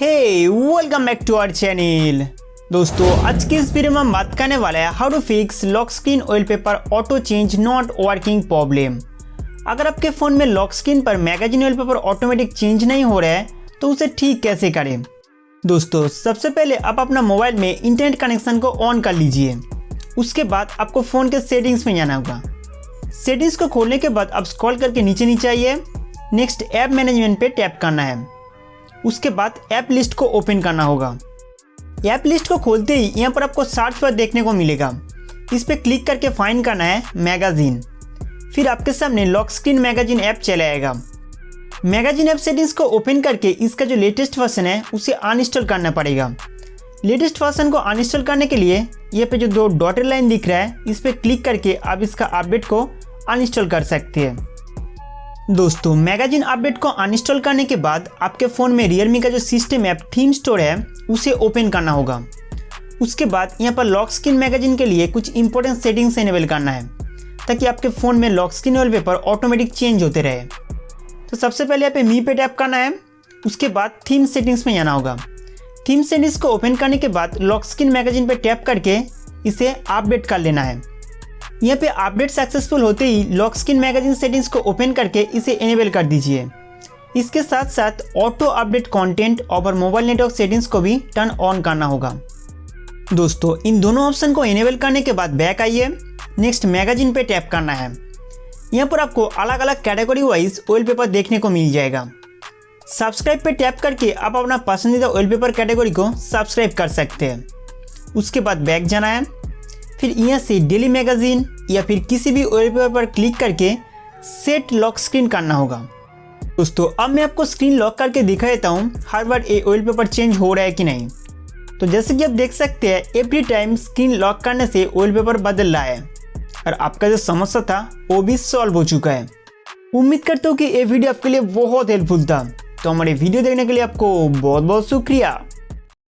Welcome back to our channel. दोस्तों आज की इस वीडियो में हम बात करने वाले हैं how to fix lock screen wallpaper auto change not working problem. अगर आपके फ़ोन में लॉक स्क्रीन पर मैगजीन वॉलपेपर ऑटोमेटिक चेंज नहीं हो रहा है तो उसे ठीक कैसे करें। दोस्तों सबसे पहले आप अपना मोबाइल में इंटरनेट कनेक्शन को ऑन कर लीजिए। उसके बाद आपको फ़ोन के सेटिंग्स में जाना होगा। सेटिंग्स को खोलने के बाद आप स्क्रॉल करके नीचे आइए। नेक्स्ट ऐप मैनेजमेंट पे टैप करना है। उसके बाद ऐप लिस्ट को ओपन करना होगा। ऐप लिस्ट को खोलते ही यहाँ पर आपको सर्च बार देखने को मिलेगा। इस पर क्लिक करके फाइंड करना है मैगजीन। फिर आपके सामने लॉक स्क्रीन मैगजीन ऐप चला आएगा। मैगजीन ऐप सेटिंग्स को ओपन करके इसका जो लेटेस्ट वर्जन है उसे अनइंस्टॉल करना पड़ेगा। लेटेस्ट वर्जन को अनइंस्टॉल करने के लिए ये पे जो दो डॉटेड लाइन दिख रहा है इस पर क्लिक करके आप इसका अपडेट को अनइंस्टॉल कर सकते हैं। दोस्तों मैगजीन अपडेट को अनइंस्टॉल करने के बाद आपके फ़ोन में Realme का जो सिस्टम ऐप थीम स्टोर है उसे ओपन करना होगा। उसके बाद यहाँ पर लॉक स्क्रीन मैगजीन के लिए कुछ इंपॉर्टेंट सेटिंग्स इनेबल करना है ताकि आपके फ़ोन में lock screen wallpaper automatic change होते रहे। तो सबसे पहले यहाँ पे मी पे टैप करना है। उसके बाद थीम सेटिंग्स में जाना होगा। थीम सेटिंग्स को ओपन करने के बाद लॉक स्क्रीन मैगजीन पर टैप करके इसे अपडेट कर लेना है। यहाँ पे अपडेट सक्सेसफुल होते ही लॉक स्क्रीन मैगजीन सेटिंग्स को ओपन करके इसे इनेबल कर दीजिए। इसके साथ साथ ऑटो अपडेट कंटेंट और मोबाइल नेटवर्क सेटिंग्स को भी टर्न ऑन करना होगा। दोस्तों इन दोनों ऑप्शन को इनेबल करने के बाद बैक आइए। नेक्स्ट मैगजीन पे टैप करना है। यहाँ पर आपको अलग अलग कैटेगरी वाइज वॉलपेपर देखने को मिल जाएगा। सब्सक्राइब पे टैप करके आप अपना पसंदीदा वॉलपेपर कैटेगरी को सब्सक्राइब कर सकते हैं। उसके बाद बैक जाना है। फिर यहाँ से डेली मैगजीन या फिर किसी भी वॉलपेपर पर क्लिक करके सेट लॉक स्क्रीन करना होगा। दोस्तों अब मैं आपको स्क्रीन लॉक करके दिखा देता हूँ हर बार ये वॉलपेपर चेंज हो रहा है कि नहीं। तो जैसे कि आप देख सकते हैं एवरी टाइम स्क्रीन लॉक करने से वॉलपेपर बदल रहा है और आपका जो समस्या था वो भी सॉल्व हो चुका है। उम्मीद करता हूँ कि ये वीडियो आपके लिए बहुत हेल्पफुल था। तो हमारे वीडियो देखने के लिए आपको बहुत बहुत शुक्रिया।